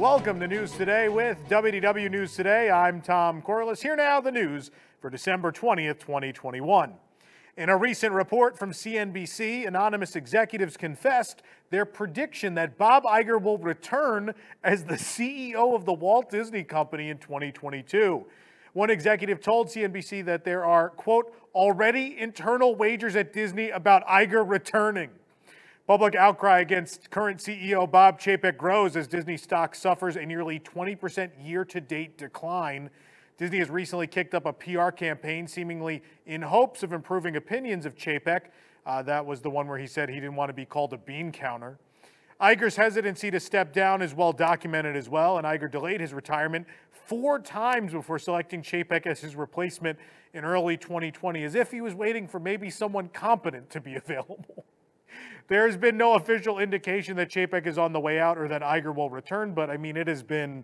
Welcome to News Today with WDW News Today. I'm Tom Corliss. Here now the news for December 20th, 2021. In a recent report from CNBC, anonymous executives confessed their prediction that Bob Iger will return as the CEO of the Walt Disney Company in 2022. One executive told CNBC that there are, quote, already internal wagers at Disney about Iger returning. Public outcry against current CEO Bob Chapek grows as Disney stock suffers a nearly 20% year-to-date decline. Disney has recently kicked up a PR campaign seemingly in hopes of improving opinions of Chapek. That was the one where he said he didn't want to be called a bean counter. Iger's hesitancy to step down is well documented as well, and Iger delayed his retirement 4 times before selecting Chapek as his replacement in early 2020, as if he was waiting for maybe someone competent to be available. There has been no official indication that Chapek is on the way out or that Iger will return, but I mean, it has been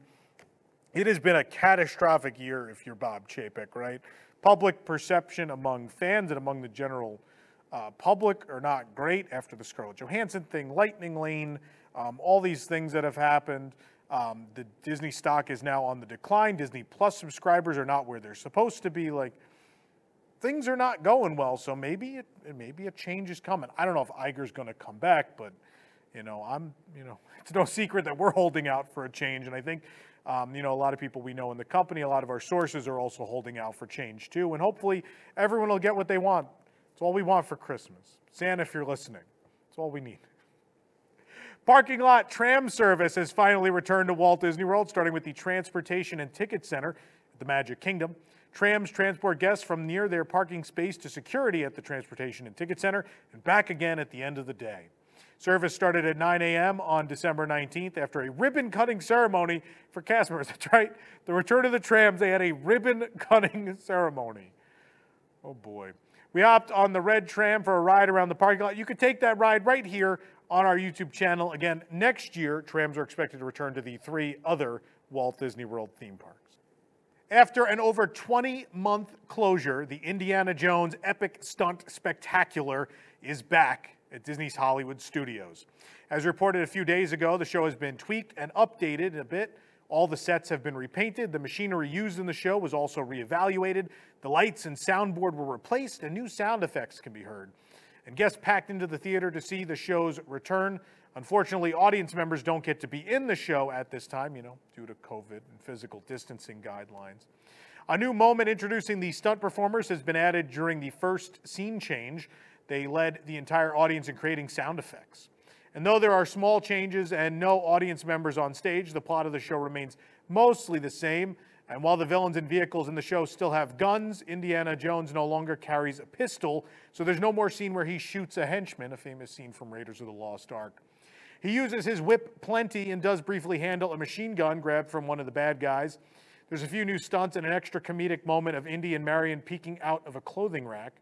a catastrophic year if you're Bob Chapek, right? Public perception among fans and among the general public are not great after the Scarlett Johansson thing, Lightning Lane, all these things that have happened. The Disney stock is now on the decline. Disney Plus subscribers are not where they're supposed to be. Like, things are not going well, so maybe a change is coming. I don't know if Iger's going to come back, but it's no secret that we're holding out for a change, and I think a lot of people we know in the company, a lot of our sources are also holding out for change too, and hopefully everyone will get what they want. It's all we want for Christmas. Santa, if you're listening, it's all we need. Parking lot tram service has finally returned to Walt Disney World, starting with the Transportation and Ticket Center at the Magic Kingdom. Trams transport guests from near their parking space to security at the Transportation and Ticket Center and back again at the end of the day. Service started at 9 a.m. on December 19th after a ribbon-cutting ceremony for cast members. That's right, the return of the trams, they had a ribbon-cutting ceremony. Oh boy. We hopped on the red tram for a ride around the parking lot. You could take that ride right here on our YouTube channel. Again, next year, trams are expected to return to the 3 other Walt Disney World theme parks. After an over 20-month closure, the Indiana Jones Epic Stunt Spectacular is back at Disney's Hollywood Studios. As reported a few days ago, the show has been tweaked and updated a bit. All the sets have been repainted. The machinery used in the show was also reevaluated. The lights and soundboard were replaced, and new sound effects can be heard. And guests packed into the theater to see the show's return. Unfortunately, audience members don't get to be in the show at this time, due to COVID and physical distancing guidelines. A new moment introducing the stunt performers has been added during the first scene change. They led the entire audience in creating sound effects. And though there are small changes and no audience members on stage, the plot of the show remains mostly the same. And while the villains and vehicles in the show still have guns, Indiana Jones no longer carries a pistol, so there's no more scene where he shoots a henchman, a famous scene from Raiders of the Lost Ark. He uses his whip plenty and does briefly handle a machine gun grabbed from one of the bad guys. There's a few new stunts and an extra comedic moment of Indy and Marion peeking out of a clothing rack.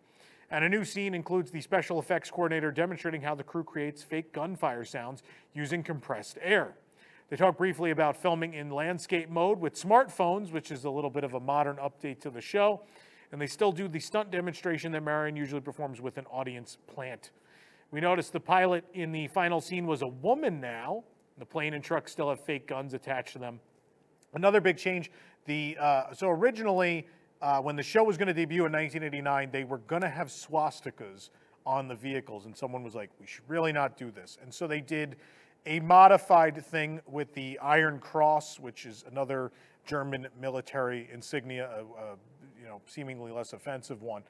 And a new scene includes the special effects coordinator demonstrating how the crew creates fake gunfire sounds using compressed air. They talk briefly about filming in landscape mode with smartphones, which is a little bit of a modern update to the show. And they still do the stunt demonstration that Marion usually performs with an audience plant. We noticed the pilot in the final scene was a woman now. The plane and truck still have fake guns attached to them. Another big change, so originally, when the show was going to debut in 1989, they were going to have swastikas on the vehicles, and someone was like, we should really not do this. And so they did a modified thing with the Iron Cross, which is another German military insignia, seemingly less offensive one.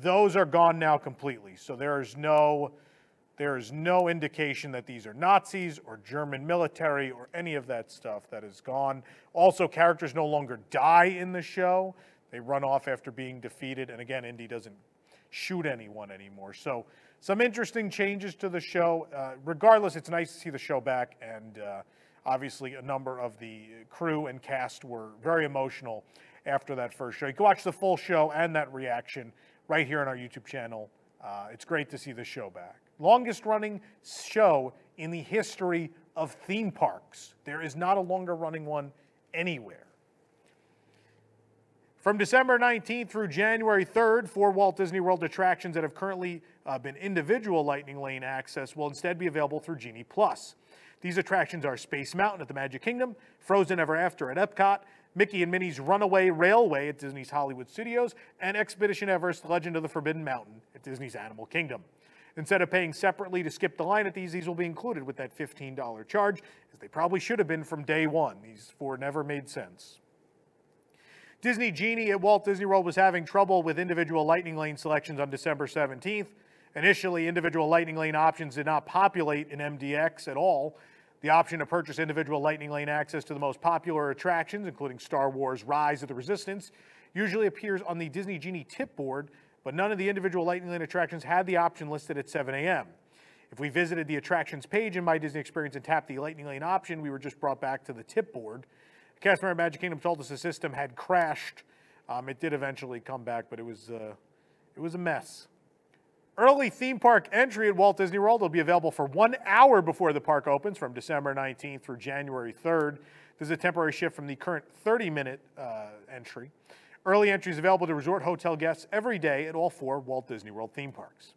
Those are gone now completely. So there is no indication that these are Nazis or German military or any of that stuff. That is gone. Also, characters no longer die in the show. They run off after being defeated. And again, Indy doesn't shoot anyone anymore. So some interesting changes to the show. Regardless, it's nice to see the show back. And obviously, a number of the crew and cast were very emotional after that first show. You can watch the full show and that reaction right here on our YouTube channel. It's great to see the show back. Longest running show in the history of theme parks. There is not a longer running one anywhere. From December 19th through January 3rd, 4 Walt Disney World attractions that have currently been individual Lightning Lane access will instead be available through Genie Plus. These attractions are Space Mountain at the Magic Kingdom, Frozen Ever After at Epcot, Mickey and Minnie's Runaway Railway at Disney's Hollywood Studios, and Expedition Everest Legend of the Forbidden Mountain at Disney's Animal Kingdom. Instead of paying separately to skip the line at these will be included with that $15 charge, as they probably should have been from day one. These four never made sense. Disney Genie at Walt Disney World was having trouble with individual Lightning Lane selections on December 17th. Initially, individual Lightning Lane options did not populate in MDX at all. The option to purchase individual Lightning Lane access to the most popular attractions, including Star Wars Rise of the Resistance, usually appears on the Disney Genie tip board, but none of the individual Lightning Lane attractions had the option listed at 7 a.m. If we visited the attractions page in My Disney Experience and tapped the Lightning Lane option, we were just brought back to the tip board. A cast member at Magic Kingdom told us the system had crashed. It did eventually come back, but it was a mess. Early theme park entry at Walt Disney World will be available for 1 hour before the park opens from December 19th through January 3rd. This is a temporary shift from the current 30-minute entry. Early entry is available to resort hotel guests every day at all 4 Walt Disney World theme parks.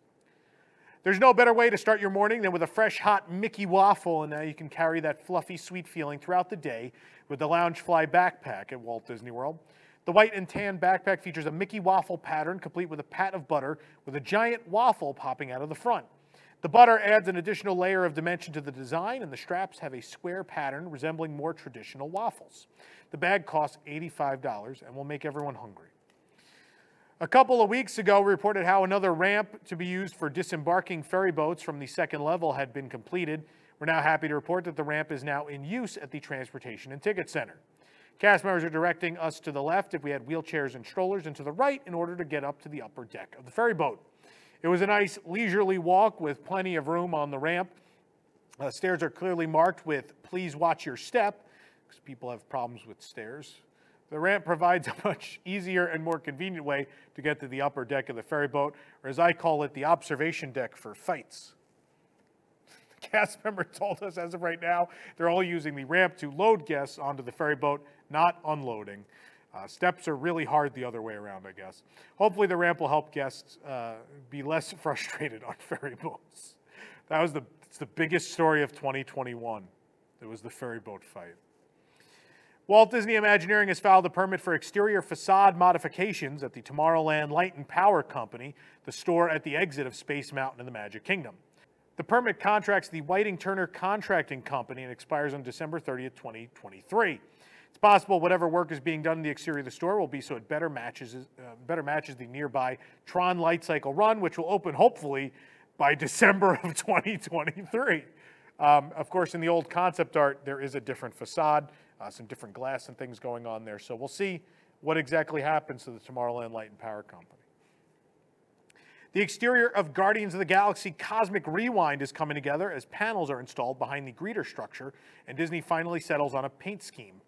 There's no better way to start your morning than with a fresh, hot Mickey waffle, and now you can carry that fluffy, sweet feeling throughout the day with the Loungefly backpack at Walt Disney World. The white and tan backpack features a Mickey waffle pattern complete with a pat of butter with a giant waffle popping out of the front. The butter adds an additional layer of dimension to the design, and the straps have a square pattern resembling more traditional waffles. The bag costs $85 and will make everyone hungry. A couple of weeks ago, we reported how another ramp to be used for disembarking ferry boats from the second level had been completed. We're now happy to report that the ramp is now in use at the Transportation and Ticket Center. Cast members are directing us to the left if we had wheelchairs and strollers, and to the right in order to get up to the upper deck of the ferry boat. It was a nice leisurely walk with plenty of room on the ramp. Stairs are clearly marked with "Please watch your step," because people have problems with stairs. The ramp provides a much easier and more convenient way to get to the upper deck of the ferry boat, or as I call it, the observation deck for fights. The cast member told us as of right now, they're all using the ramp to load guests onto the ferry boat, not unloading. Steps are really hard the other way around, I guess. Hopefully the ramp will help guests be less frustrated on ferry boats. That was the biggest story of 2021. It was the ferry boat fight. Walt Disney Imagineering has filed a permit for exterior facade modifications at the Tomorrowland Light and Power Company, the store at the exit of Space Mountain in the Magic Kingdom. The permit contracts the Whiting-Turner Contracting Company and expires on December 30th, 2023. It's possible whatever work is being done in the exterior of the store will be so it better matches the nearby Tron Light Cycle Run, which will open hopefully by December of 2023. Of course, in the old concept art, there is a different facade, some different glass and things going on there. So we'll see what exactly happens to the Tomorrowland Light and Power Company. The exterior of Guardians of the Galaxy Cosmic Rewind is coming together as panels are installed behind the greeter structure, and Disney finally settles on a paint scheme.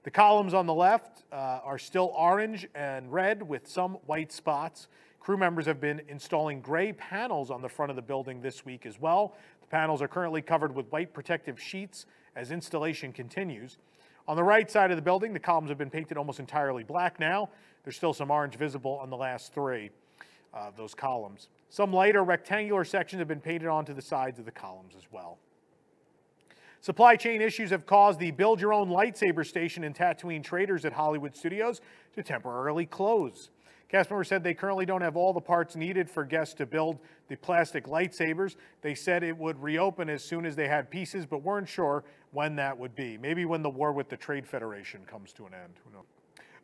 The columns on the left are still orange and red with some white spots. Crew members have been installing gray panels on the front of the building this week as well. The panels are currently covered with white protective sheets as installation continues. On the right side of the building, the columns have been painted almost entirely black now. There's still some orange visible on the last 3 of those columns. Some lighter rectangular sections have been painted onto the sides of the columns as well. Supply chain issues have caused the Build Your Own Lightsaber Station in Tatooine Traders at Hollywood Studios to temporarily close. Cast members said they currently don't have all the parts needed for guests to build the plastic lightsabers. They said it would reopen as soon as they had pieces, but weren't sure when that would be. Maybe when the war with the Trade Federation comes to an end. Who knows?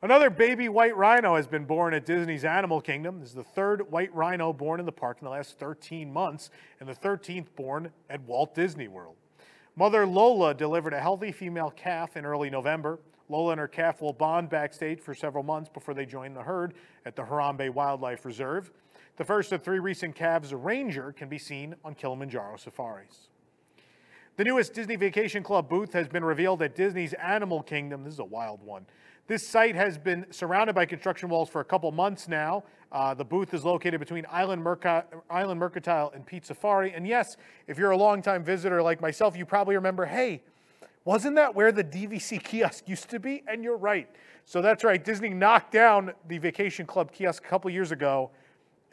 Another baby white rhino has been born at Disney's Animal Kingdom. This is the 3rd white rhino born in the park in the last 13 months, and the 13th born at Walt Disney World. Mother Lola delivered a healthy female calf in early November. Lola and her calf will bond backstage for several months before they join the herd at the Harambe Wildlife Reserve. The first of 3 recent calves, Ranger, can be seen on Kilimanjaro safaris. The newest Disney Vacation Club booth has been revealed at Disney's Animal Kingdom. This is a wild one. This site has been surrounded by construction walls for a couple months now. The booth is located between Island Mercantile and Pete Safari. And yes, if you're a longtime visitor like myself, you probably remember, hey, wasn't that where the DVC kiosk used to be? And you're right. So that's right. Disney knocked down the Vacation Club kiosk a couple years ago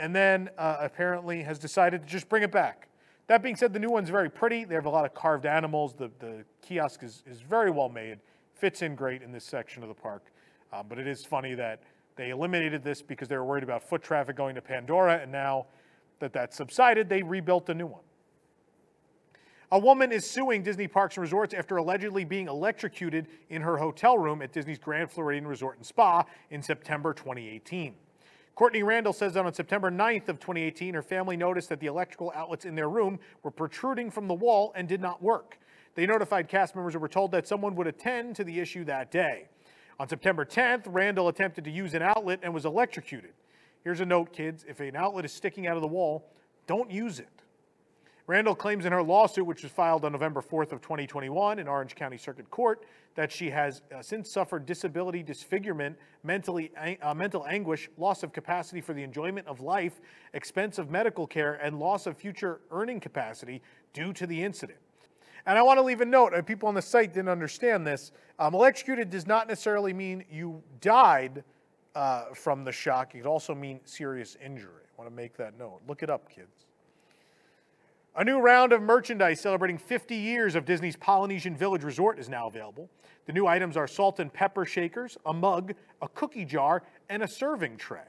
and then apparently has decided to just bring it back. That being said, the new one's very pretty. They have a lot of carved animals. The kiosk is very well made, fits in great in this section of the park. But it is funny that they eliminated this because they were worried about foot traffic going to Pandora, and now that that's subsided, they rebuilt a new one. A woman is suing Disney Parks and Resorts after allegedly being electrocuted in her hotel room at Disney's Grand Floridian Resort and Spa in September 2018. Courtney Randall says that on September 9th of 2018, her family noticed that the electrical outlets in their room were protruding from the wall and did not work. They notified cast members and were told that someone would attend to the issue that day. On September 10th, Randall attempted to use an outlet and was electrocuted. Here's a note, kids. If an outlet is sticking out of the wall, don't use it. Randall claims in her lawsuit, which was filed on November 4th of 2021 in Orange County Circuit Court, that she has since suffered disability, disfigurement, mental anguish, loss of capacity for the enjoyment of life, expensive medical care, and loss of future earning capacity due to the incident. And I want to leave a note, people on the site didn't understand this. Electrocuted does not necessarily mean you died from the shock. It could also mean serious injury. I want to make that note. Look it up, kids. A new round of merchandise celebrating 50 years of Disney's Polynesian Village Resort is now available. The new items are salt and pepper shakers, a mug, a cookie jar, and a serving tray.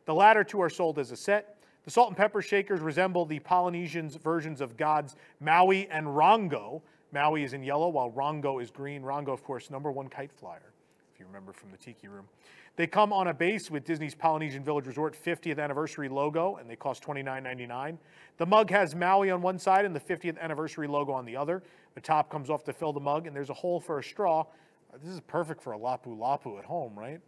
The latter two are sold as a set. The salt and pepper shakers resemble the Polynesians' versions of gods Maui and Rongo. Maui is in yellow, while Rongo is green. Rongo, of course, #1 kite flyer, if you remember from the Tiki Room. They come on a base with Disney's Polynesian Village Resort 50th anniversary logo, and they cost $29.99. The mug has Maui on one side and the 50th anniversary logo on the other. The top comes off to fill the mug, and there's a hole for a straw. This is perfect for a lapu lapu at home, right?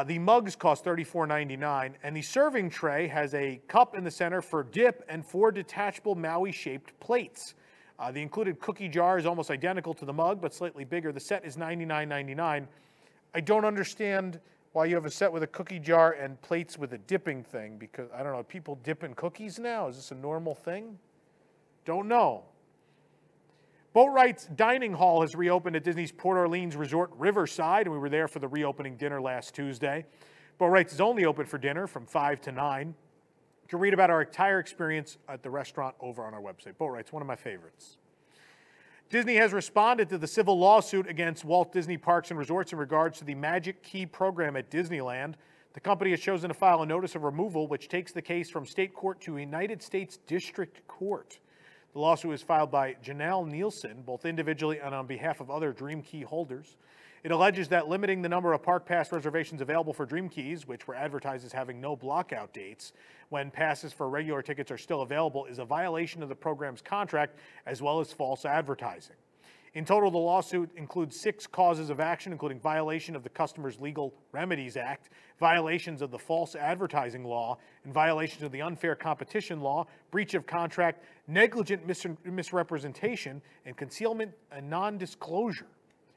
The mugs cost $34.99, and the serving tray has a cup in the center for dip and 4 detachable Maui-shaped plates. The included cookie jar is almost identical to the mug, but slightly bigger. The set is $99.99. I don't understand why you have a set with a cookie jar and plates with a dipping thing, because, I don't know, people dip in cookies now? Is this a normal thing? Don't know. Boatwright's Dining Hall has reopened at Disney's Port Orleans Resort Riverside, and we were there for the reopening dinner last Tuesday. Boatwright's is only open for dinner from 5 to 9. You can read about our entire experience at the restaurant over on our website. Boatwright's, one of my favorites. Disney has responded to the civil lawsuit against Walt Disney Parks and Resorts in regards to the Magic Key program at Disneyland. The company has chosen to file a notice of removal, which takes the case from state court to United States District Court. The lawsuit was filed by Janelle Nielsen, both individually and on behalf of other Dream Key holders. It alleges that limiting the number of Park Pass reservations available for Dream Keys, which were advertised as having no blockout dates, when passes for regular tickets are still available, is a violation of the program's contract, as well as false advertising. In total, the lawsuit includes 6 causes of action, including violation of the Customer's Legal Remedies Act, violations of the false advertising law, and violations of the unfair competition law, breach of contract, negligent misrepresentation, and concealment and non-disclosure.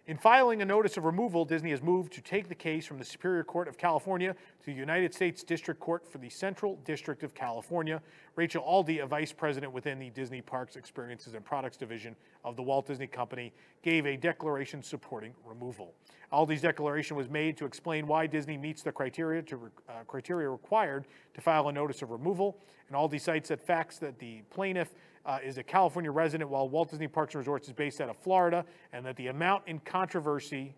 In filing a notice of removal, Disney has moved to take the case from the Superior Court of California to the United States District Court for the Central District of California. Rachel Aldi, a vice president within the Disney Parks Experiences and Products Division of the Walt Disney Company, gave a declaration supporting removal. Aldi's declaration was made to explain why Disney meets the criteria required to file a notice of removal. And Aldi cites that facts that the plaintiff is a California resident, while Walt Disney Parks and Resorts is based out of Florida, and that the amount in controversy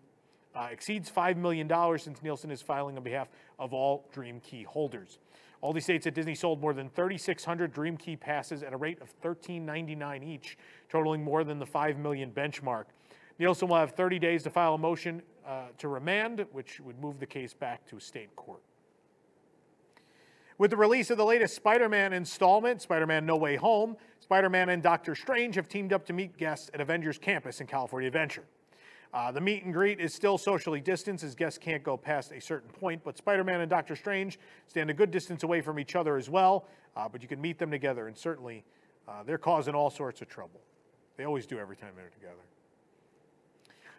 exceeds $5 million, since Nielsen is filing on behalf of all Dream Key holders. Aldi states that Disney sold more than 3,600 Dream Key passes at a rate of $13.99 each, totaling more than the 5 million benchmark. Nielsen will have 30 days to file a motion to remand, which would move the case back to state court. With the release of the latest Spider-Man installment, Spider-Man No Way Home, Spider-Man and Doctor Strange have teamed up to meet guests at Avengers Campus in California Adventure. The meet and greet is still socially distanced, as guests can't go past a certain point, but Spider-Man and Doctor Strange stand a good distance away from each other as well, but you can meet them together, and certainly they're causing all sorts of trouble. They always do every time they're together.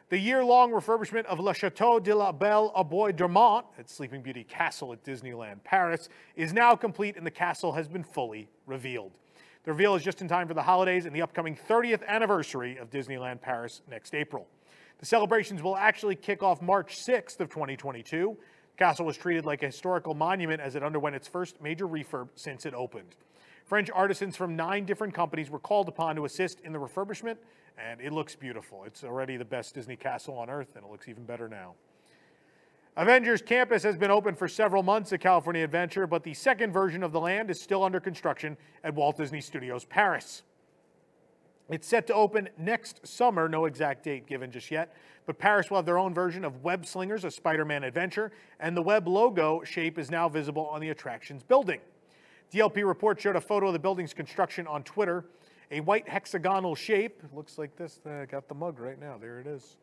The year-long refurbishment of Le Château de la Belle au Bois Dormant at Sleeping Beauty Castle at Disneyland Paris is now complete, and the castle has been fully revealed. The reveal is just in time for the holidays and the upcoming 30th anniversary of Disneyland Paris next April. The celebrations will actually kick off March 6th of 2022. The castle was treated like a historical monument as it underwent its first major refurb since it opened. French artisans from 9 different companies were called upon to assist in the refurbishment, and it looks beautiful. It's already the best Disney castle on Earth, and it looks even better now. Avengers Campus has been open for several months at California Adventure, but the second version of the land is still under construction at Walt Disney Studios Paris. It's set to open next summer, no exact date given just yet, but Paris will have their own version of Web Slingers, a Spider-Man adventure, and the Web logo shape is now visible on the attraction's building. DLP report showed a photo of the building's construction on Twitter. A white hexagonal shape, looks like this, I got the mug right now, there it is.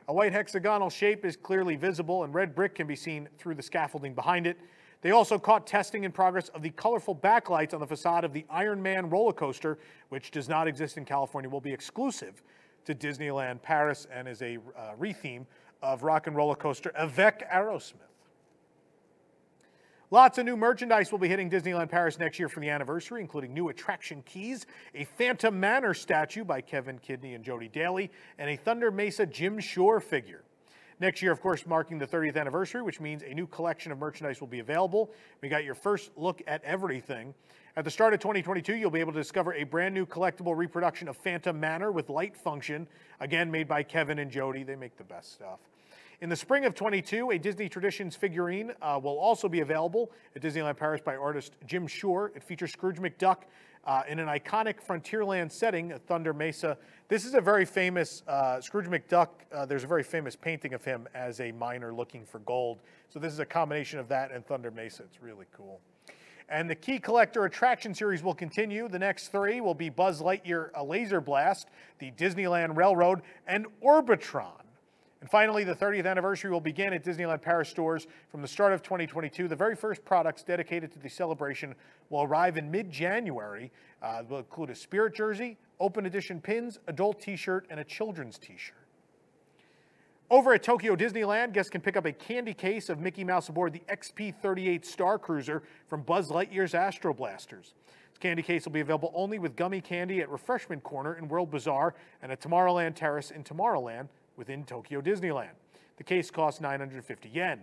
A white hexagonal shape is clearly visible, and red brick can be seen through the scaffolding behind it. They also caught testing in progress of the colorful backlights on the facade of the Iron Man roller coaster, which does not exist in California, will be exclusive to Disneyland Paris and is a re-theme of rock and roller coaster Avec Aerosmith. Lots of new merchandise will be hitting Disneyland Paris next year for the anniversary, including new attraction keys, a Phantom Manor statue by Kevin Kidney and Jody Daly, and a Thunder Mesa Jim Shore figure. Next year, of course, marking the 30th anniversary, which means a new collection of merchandise will be available. We got your first look at everything. At the start of 2022, you'll be able to discover a brand new collectible reproduction of Phantom Manor with light function, again made by Kevin and Jody. They make the best stuff. In the spring of 22, a Disney Traditions figurine will also be available at Disneyland Paris by artist Jim Shore. It features Scrooge McDuck in an iconic Frontierland setting at Thunder Mesa. This is a very famous Scrooge McDuck. There's a very famous painting of him as a miner looking for gold. So this is a combination of that and Thunder Mesa. It's really cool. And the Key Collector Attraction Series will continue. The next 3 will be Buzz Lightyear A Laser Blast, the Disneyland Railroad, and Orbitron. And finally, the 30th anniversary will begin at Disneyland Paris stores from the start of 2022. The very first products dedicated to the celebration will arrive in mid-January. Will include a Spirit jersey, open edition pins, adult t-shirt, and a children's t-shirt. Over at Tokyo Disneyland, guests can pick up a candy case of Mickey Mouse aboard the XP-38 Star Cruiser from Buzz Lightyear's Astro Blasters. This candy case will be available only with gummy candy at Refreshment Corner in World Bazaar and at Tomorrowland Terrace in Tomorrowland within Tokyo Disneyland. The case costs 950 yen.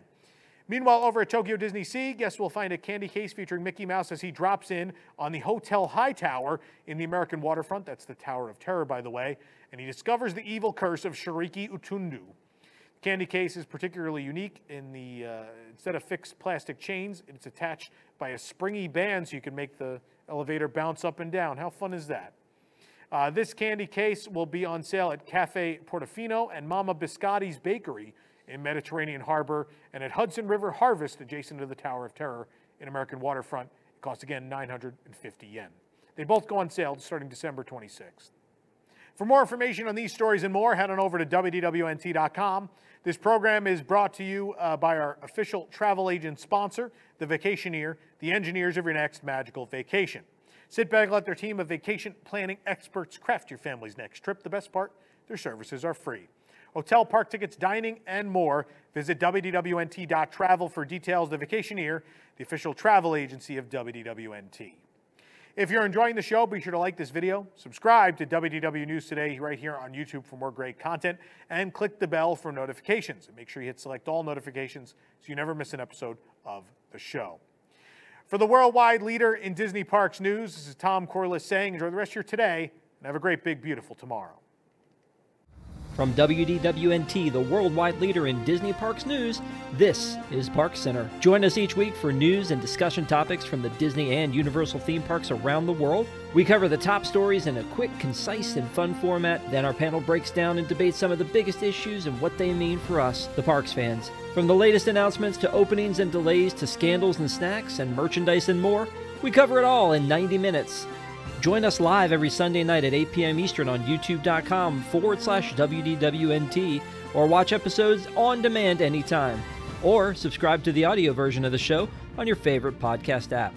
Meanwhile, over at Tokyo Disney Sea, guests will find a candy case featuring Mickey Mouse as he drops in on the Hotel High Tower in the American waterfront. That's the Tower of Terror, by the way. And he discovers the evil curse of Shiriki Utundu. The candy case is particularly unique in the, instead of fixed plastic chains, it's attached by a springy band so you can make the elevator bounce up and down. How fun is that? This candy case will be on sale at Cafe Portofino and Mama Biscotti's Bakery in Mediterranean Harbor and at Hudson River Harvest adjacent to the Tower of Terror in American Waterfront. It costs, again, 950 yen. They both go on sale starting December 26th. For more information on these stories and more, head on over to WDWNT.com. This program is brought to you by our official travel agent sponsor, the Vacationeer, the engineers of your next magical vacation. Sit back and let their team of vacation planning experts craft your family's next trip. The best part, their services are free. Hotel, park tickets, dining, and more. Visit WDWNT.travel for details. The Vacationeer, the official travel agency of WDWNT. If you're enjoying the show, be sure to like this video, subscribe to WDW News Today right here on YouTube for more great content, and click the bell for notifications. And make sure you hit select all notifications so you never miss an episode of the show. For the worldwide leader in Disney Parks news, this is Tom Corliss saying enjoy the rest of your today and have a great, big, beautiful tomorrow. From WDWNT, the worldwide leader in Disney Parks news, this is Park Center. Join us each week for news and discussion topics from the Disney and Universal theme parks around the world. We cover the top stories in a quick, concise, and fun format. Then our panel breaks down and debates some of the biggest issues and what they mean for us, the parks fans. From the latest announcements to openings and delays to scandals and snacks and merchandise and more, we cover it all in 90 minutes. Join us live every Sunday night at 8 p.m. Eastern on youtube.com/WDWNT or watch episodes on demand anytime. Or subscribe to the audio version of the show on your favorite podcast app.